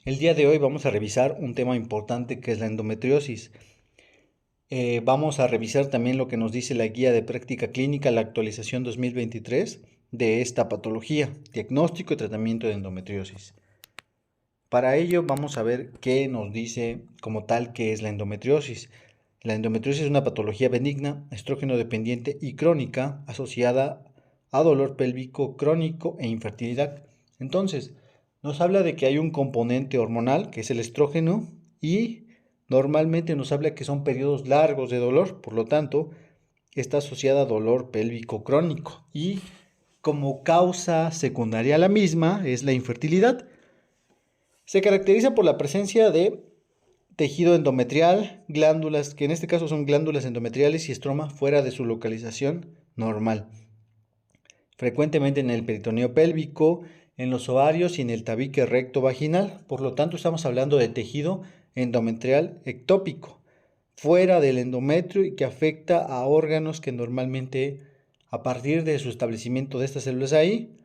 El día de hoy vamos a revisar un tema importante que es la endometriosis. Vamos a revisar también lo que nos dice la guía de práctica clínica, la actualización 2023 de esta patología, diagnóstico y tratamiento de endometriosis. Para ello vamos a ver qué nos dice como tal que es la endometriosis. La endometriosis es una patología benigna, estrógeno dependiente y crónica asociada a dolor pélvico crónico e infertilidad. Entonces, nos habla de que hay un componente hormonal, que es el estrógeno, y normalmente nos habla que son periodos largos de dolor, por lo tanto, está asociada a dolor pélvico crónico. Y como causa secundaria a la misma es la infertilidad. Se caracteriza por la presencia de tejido endometrial, glándulas, que en este caso son glándulas endometriales y estroma fuera de su localización normal. Frecuentemente en el peritoneo pélvico, en los ovarios y en el tabique recto vaginal. Por lo tanto, estamos hablando de tejido endometrial ectópico, fuera del endometrio y que afecta a órganos que normalmente, a partir de su establecimiento de estas células ahí,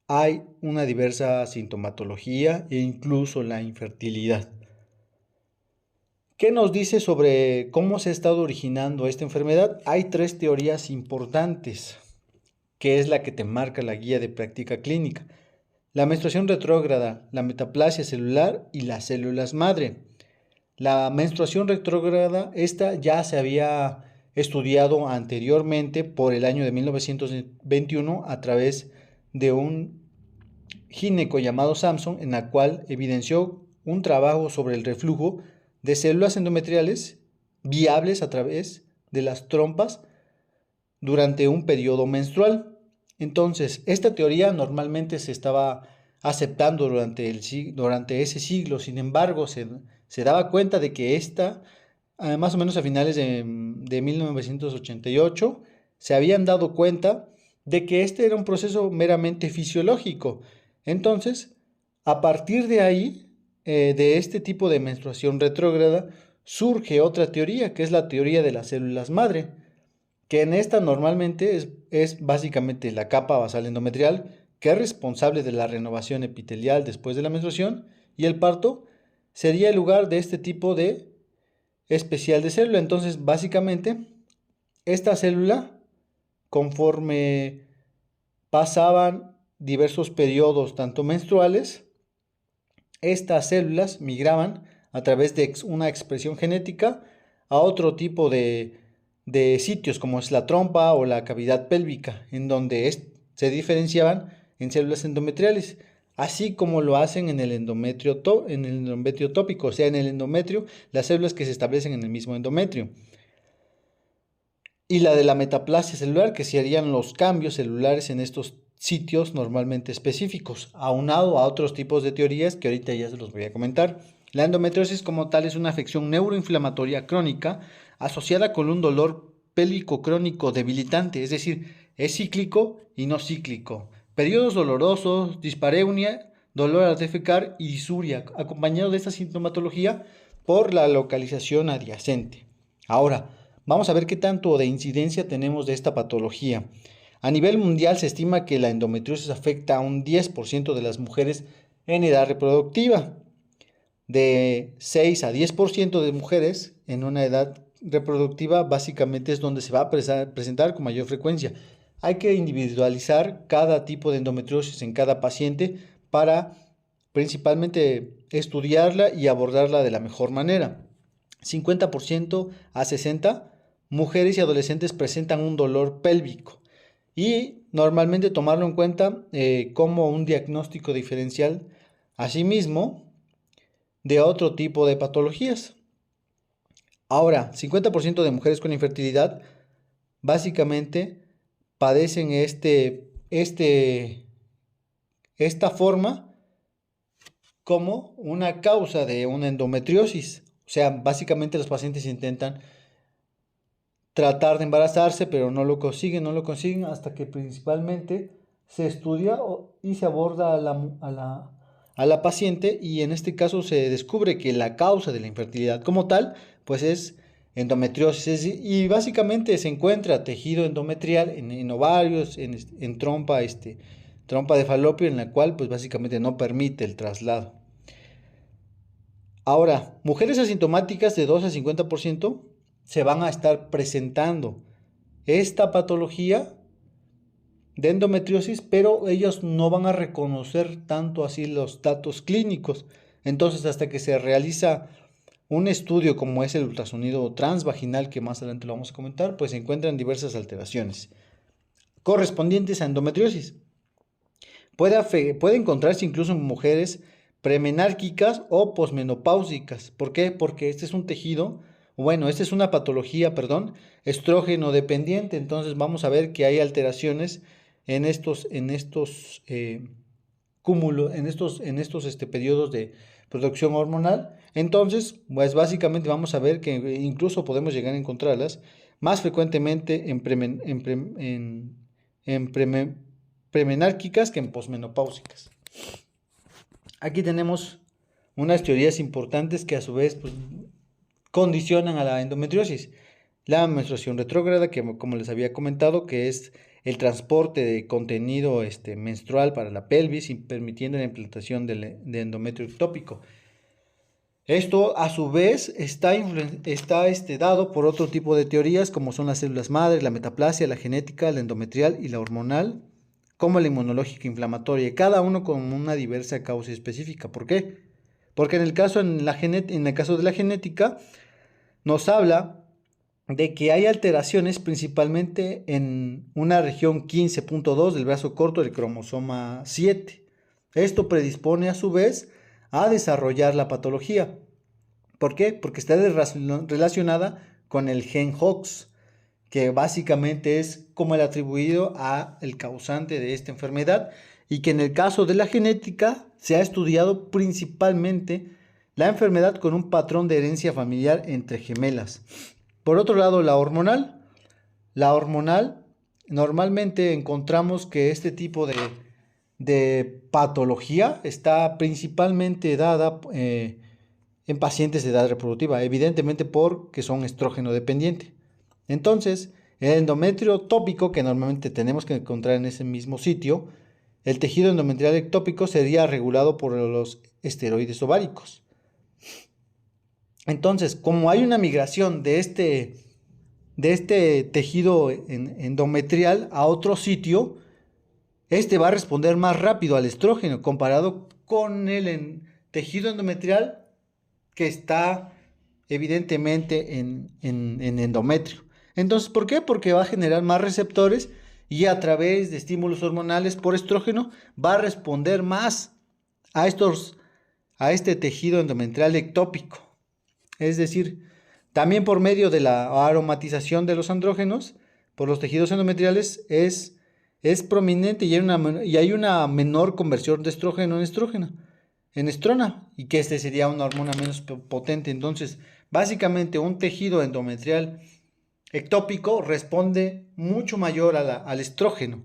hay una diversa sintomatología e incluso la infertilidad. ¿Qué nos dice sobre cómo se ha estado originando esta enfermedad? Hay tres teorías importantes, que es la que te marca la guía de práctica clínica. La menstruación retrógrada, la metaplasia celular y las células madre. La menstruación retrógrada, esta ya se había estudiado anteriormente por el año de 1921 a través de un gineco llamado Samson, en la cual evidenció un trabajo sobre el reflujo de células endometriales viables a través de las trompas durante un periodo menstrual. Entonces, esta teoría normalmente se estaba aceptando durante ese siglo. Sin embargo, se daba cuenta de que esta, más o menos a finales de 1988, se habían dado cuenta de que este era un proceso meramente fisiológico. Entonces, a partir de ahí, de este tipo de menstruación retrógrada, surge otra teoría, que es la teoría de las células madre, que en esta normalmente es básicamente la capa basal endometrial, que es responsable de la renovación epitelial después de la menstruación, y el parto sería el lugar de este tipo de especial de célula. Entonces, básicamente, esta célula, conforme pasaban diversos periodos, tanto menstruales, estas células migraban a través de una expresión genética a otro tipo de sitios, como es la trompa o la cavidad pélvica, en donde se diferenciaban en células endometriales, así como lo hacen en el endometrio tópico, o sea, en el endometrio, las células que se establecen en el mismo endometrio. Y la de la metaplasia celular, que serían los cambios celulares en estos sitios normalmente específicos, aunado a otros tipos de teorías que ahorita ya se los voy a comentar. La endometriosis como tal es una afección neuroinflamatoria crónica asociada con un dolor pélvico crónico debilitante, es decir, es cíclico y no cíclico. Periodos dolorosos, dispareunia, dolor al defecar y disuria, acompañado de esta sintomatología por la localización adyacente. Ahora, vamos a ver qué tanto de incidencia tenemos de esta patología. A nivel mundial se estima que la endometriosis afecta a un 10% de las mujeres en edad reproductiva. De 6 a 10% de mujeres en una edad reproductiva básicamente es donde se va a presentar con mayor frecuencia. Hay que individualizar cada tipo de endometriosis en cada paciente para principalmente estudiarla y abordarla de la mejor manera. 50% a 60% mujeres y adolescentes presentan un dolor pélvico y normalmente tomarlo en cuenta como un diagnóstico diferencial, asimismo, de otro tipo de patologías. Ahora, 50% de mujeres con infertilidad básicamente padecen esta forma como una causa de una endometriosis. O sea, básicamente los pacientes intentan tratar de embarazarse, pero no lo consiguen hasta que principalmente se estudia y se aborda a la paciente, y en este caso se descubre que la causa de la infertilidad como tal, pues es endometriosis, y básicamente se encuentra tejido endometrial en ovarios, en trompa, trompa de falopio, en la cual pues básicamente no permite el traslado. Ahora, mujeres asintomáticas de 2 a 50% se van a estar presentando esta patología de endometriosis, pero ellos no van a reconocer tanto así los datos clínicos. Entonces, hasta que se realiza un estudio como es el ultrasonido transvaginal, que más adelante lo vamos a comentar, pues se encuentran diversas alteraciones correspondientes a endometriosis. Puede encontrarse incluso en mujeres premenárquicas o posmenopáusicas. ¿Por qué? Porque este es un tejido, bueno, esta es una patología, perdón, estrógeno dependiente. Entonces vamos a ver que hay alteraciones en estos cúmulos, en estos periodos de producción hormonal. Entonces, pues básicamente vamos a ver que incluso podemos llegar a encontrarlas más frecuentemente en premenárquicas que en posmenopáusicas. Aquí tenemos unas teorías importantes que a su vez pues, condicionan a la endometriosis. La menstruación retrógrada, que como les había comentado, que es el transporte de contenido menstrual para la pelvis, permitiendo la implantación de endometrio ectópico. Esto a su vez está dado por otro tipo de teorías como son las células madre, la metaplasia, la genética, la endometrial y la hormonal, como la inmunológica inflamatoria, cada uno con una diversa causa específica. ¿Por qué? Porque en el caso de la genética nos habla de que hay alteraciones principalmente en una región 15.2 del brazo corto del cromosoma 7. Esto predispone a su vez a desarrollar la patología. ¿Por qué? Porque está relacionada con el gen HOX, que básicamente es como el atribuido a el causante de esta enfermedad, y que en el caso de la genética se ha estudiado principalmente la enfermedad con un patrón de herencia familiar entre gemelas. Por otro lado, la hormonal, normalmente encontramos que este tipo de patología está principalmente dada en pacientes de edad reproductiva, evidentemente porque son estrógeno dependientes. Entonces, el endometrio tópico, que normalmente tenemos que encontrar en ese mismo sitio, el tejido endometrial ectópico sería regulado por los esteroides ováricos. Entonces, como hay una migración de este tejido endometrial a otro sitio, este va a responder más rápido al estrógeno comparado con el tejido endometrial que está evidentemente en endometrio. Entonces, ¿por qué? Porque va a generar más receptores y a través de estímulos hormonales por estrógeno va a responder más a este tejido endometrial ectópico. Es decir, también por medio de la aromatización de los andrógenos por los tejidos endometriales es prominente y hay una menor conversión de estrógeno en estrona, y que sería una hormona menos potente. Entonces, básicamente un tejido endometrial ectópico responde mucho mayor al estrógeno.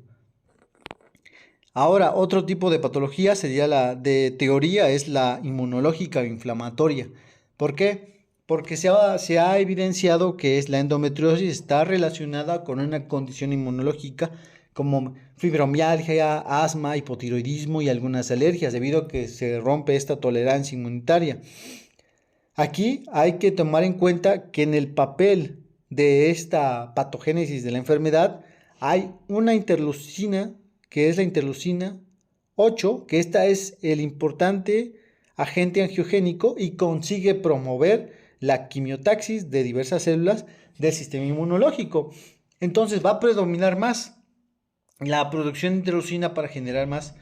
Ahora, otro tipo de patología sería de teoría, es la inmunológica o inflamatoria. ¿Por qué? Porque se ha evidenciado que la endometriosis está relacionada con una condición inmunológica como fibromialgia, asma, hipotiroidismo y algunas alergias, debido a que se rompe esta tolerancia inmunitaria. Aquí hay que tomar en cuenta que en el papel de esta patogénesis de la enfermedad hay una interleucina, que es la interleucina 8, que esta es el importante agente angiogénico y consigue promover la quimiotaxis de diversas células del sistema inmunológico. Entonces va a predominar más la producción de interleucina para generar más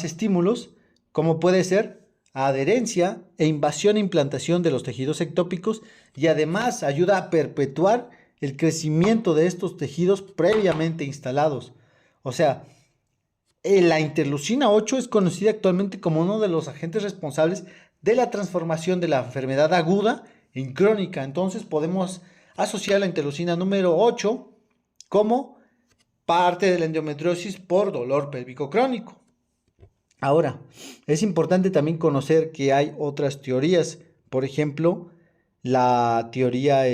estímulos, como puede ser adherencia e invasión e implantación de los tejidos ectópicos, y además ayuda a perpetuar el crecimiento de estos tejidos previamente instalados. O sea, la interleucina 8 es conocida actualmente como uno de los agentes responsables de la transformación de la enfermedad aguda en crónica. Entonces podemos asociar la interleucina número 8 como parte de la endometriosis por dolor pélvico crónico. Ahora, es importante también conocer que hay otras teorías, por ejemplo, la teoría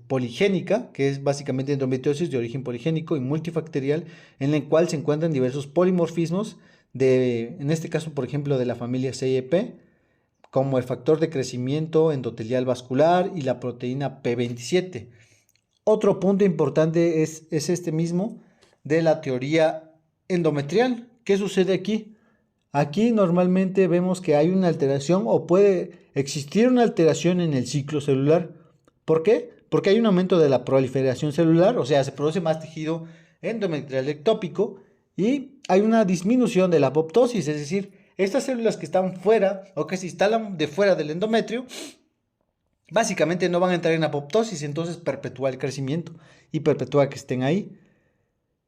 poligénica, que es básicamente endometriosis de origen poligénico y multifactorial, en la cual se encuentran diversos polimorfismos en este caso, por ejemplo, de la familia CIEP, como el factor de crecimiento endotelial vascular y la proteína P27. Otro punto importante es este mismo de la teoría endometrial. ¿Qué sucede aquí? Aquí normalmente vemos que hay una alteración o puede existir una alteración en el ciclo celular. ¿Por qué? Porque hay un aumento de la proliferación celular, o sea, se produce más tejido endometrial ectópico y hay una disminución de la apoptosis, es decir, estas células que están fuera o que se instalan de fuera del endometrio, básicamente no van a entrar en apoptosis, entonces perpetúa el crecimiento y perpetúa que estén ahí.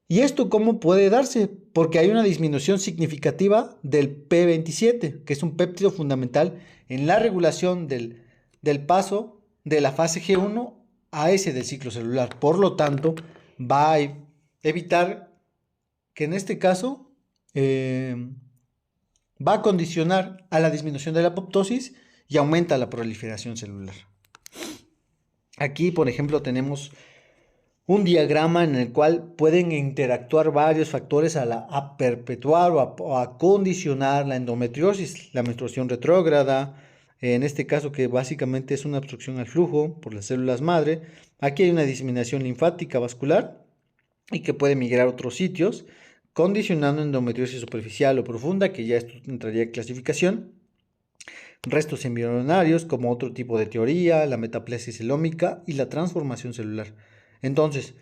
¿Y esto cómo puede darse? Porque hay una disminución significativa del P27, que es un péptido fundamental en la regulación del paso de la fase G1 a ese del ciclo celular. Por lo tanto, va a evitar que en este caso va a condicionar a la disminución de la apoptosis y aumenta la proliferación celular. Aquí, por ejemplo, tenemos un diagrama en el cual pueden interactuar varios factores a perpetuar o a condicionar la endometriosis, la menstruación retrógrada, en este caso que básicamente es una obstrucción al flujo por las células madre. Aquí hay una diseminación linfática vascular y que puede migrar a otros sitios, condicionando endometriosis superficial o profunda, que ya esto entraría en clasificación. Restos embrionarios como otro tipo de teoría, la metaplesis celómica y la transformación celular. Entonces,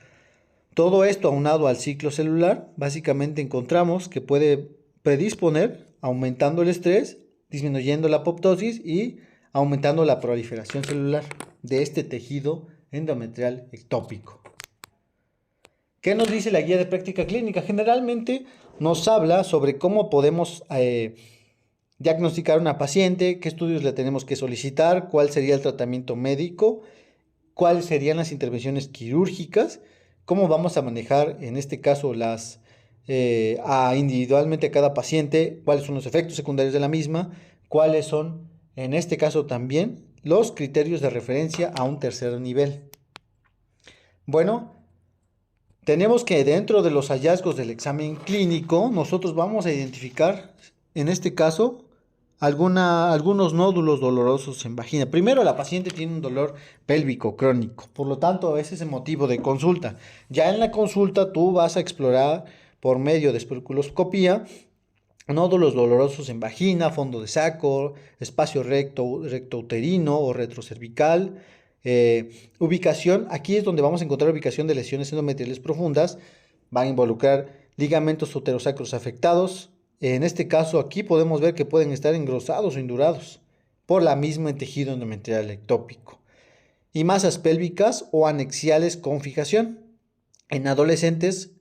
todo esto aunado al ciclo celular, básicamente encontramos que puede predisponer aumentando el estrés, disminuyendo la apoptosis y aumentando la proliferación celular de este tejido endometrial ectópico. ¿Qué nos dice la guía de práctica clínica? Generalmente nos habla sobre cómo podemos diagnosticar a una paciente, qué estudios le tenemos que solicitar, cuál sería el tratamiento médico, cuáles serían las intervenciones quirúrgicas, cómo vamos a manejar en este caso individualmente a cada paciente, cuáles son los efectos secundarios de la misma, cuáles son en este caso también los criterios de referencia a un tercer nivel. Bueno, tenemos que dentro de los hallazgos del examen clínico nosotros vamos a identificar en este caso algunos nódulos dolorosos en vagina. Primero, la paciente tiene un dolor pélvico crónico, por lo tanto, ese es el motivo de consulta. Ya en la consulta tú vas a explorar por medio de especuloscopía nódulos dolorosos en vagina, fondo de saco, espacio recto uterino o retrocervical. Ubicación, aquí es donde vamos a encontrar ubicación de lesiones endometriales profundas. Van a involucrar ligamentos uterosacros afectados. En este caso aquí podemos ver que pueden estar engrosados o indurados por la misma tejido endometrial ectópico. Y masas pélvicas o anexiales con fijación. En adolescentes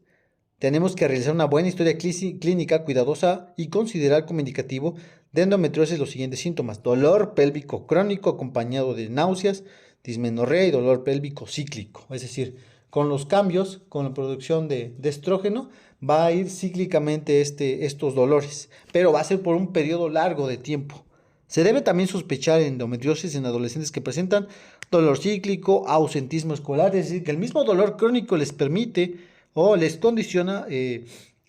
tenemos que realizar una buena historia clínica cuidadosa y considerar como indicativo de endometriosis los siguientes síntomas: dolor pélvico crónico acompañado de náuseas, dismenorrea y dolor pélvico cíclico. Es decir, con los cambios, con la producción de estrógeno, va a ir cíclicamente estos dolores, pero va a ser por un periodo largo de tiempo. Se debe también sospechar endometriosis en adolescentes que presentan dolor cíclico, ausentismo escolar, es decir, que el mismo dolor crónico les permite o les condiciona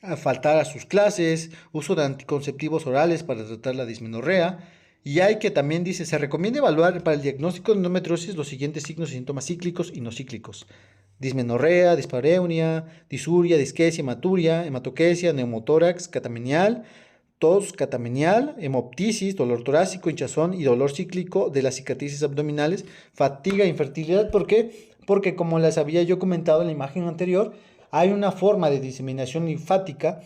a faltar a sus clases, uso de anticonceptivos orales para tratar la dismenorrea. Y hay que también dice, se recomienda evaluar para el diagnóstico de endometriosis los siguientes signos y síntomas cíclicos y no cíclicos: dismenorrea, dispareunia, disuria, disquesia, hematuria, hematoquesia, neumotórax, catamenial, tos catamenial, hemoptisis, dolor torácico, hinchazón y dolor cíclico de las cicatrices abdominales, fatiga, infertilidad. ¿Por qué? Porque como les había yo comentado en la imagen anterior, hay una forma de diseminación linfática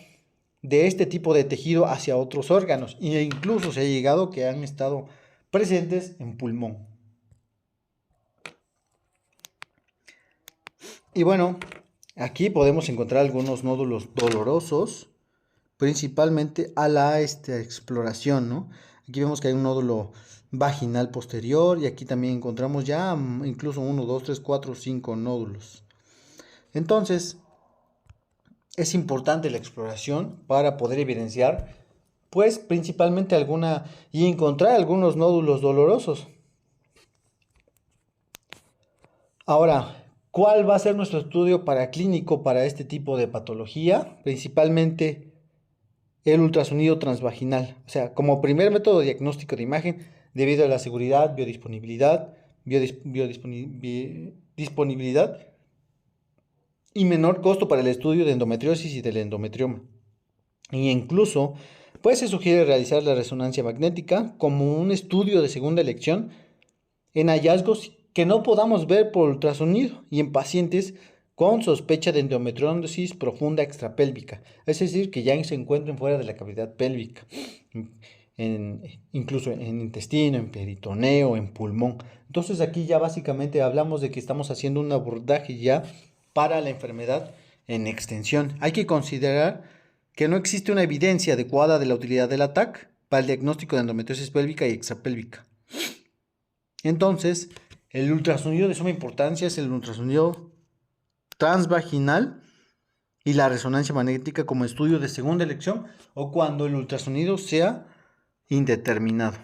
de este tipo de tejido hacia otros órganos e incluso se ha llegado que han estado presentes en pulmón. Y bueno, aquí podemos encontrar algunos nódulos dolorosos, principalmente a la exploración, ¿no? Aquí vemos que hay un nódulo vaginal posterior y aquí también encontramos ya incluso 1, 2, 3, 4, 5 nódulos. Entonces, es importante la exploración para poder evidenciar, pues principalmente y encontrar algunos nódulos dolorosos. Ahora, ¿cuál va a ser nuestro estudio clínico para este tipo de patología? Principalmente el ultrasonido transvaginal. O sea, como primer método diagnóstico de imagen, debido a la seguridad, disponibilidad y menor costo para el estudio de endometriosis y del endometrioma. Y incluso, pues se sugiere realizar la resonancia magnética como un estudio de segunda elección en hallazgos que no podamos ver por ultrasonido y en pacientes con sospecha de endometriosis profunda extrapélvica, es decir, que ya se encuentren fuera de la cavidad pélvica, incluso en intestino, en peritoneo, en pulmón. Entonces aquí ya básicamente hablamos de que estamos haciendo un abordaje ya para la enfermedad en extensión. Hay que considerar que no existe una evidencia adecuada de la utilidad del ATAC para el diagnóstico de endometriosis pélvica y extrapélvica. Entonces, el ultrasonido de suma importancia es el ultrasonido transvaginal y la resonancia magnética como estudio de segunda elección o cuando el ultrasonido sea indeterminado.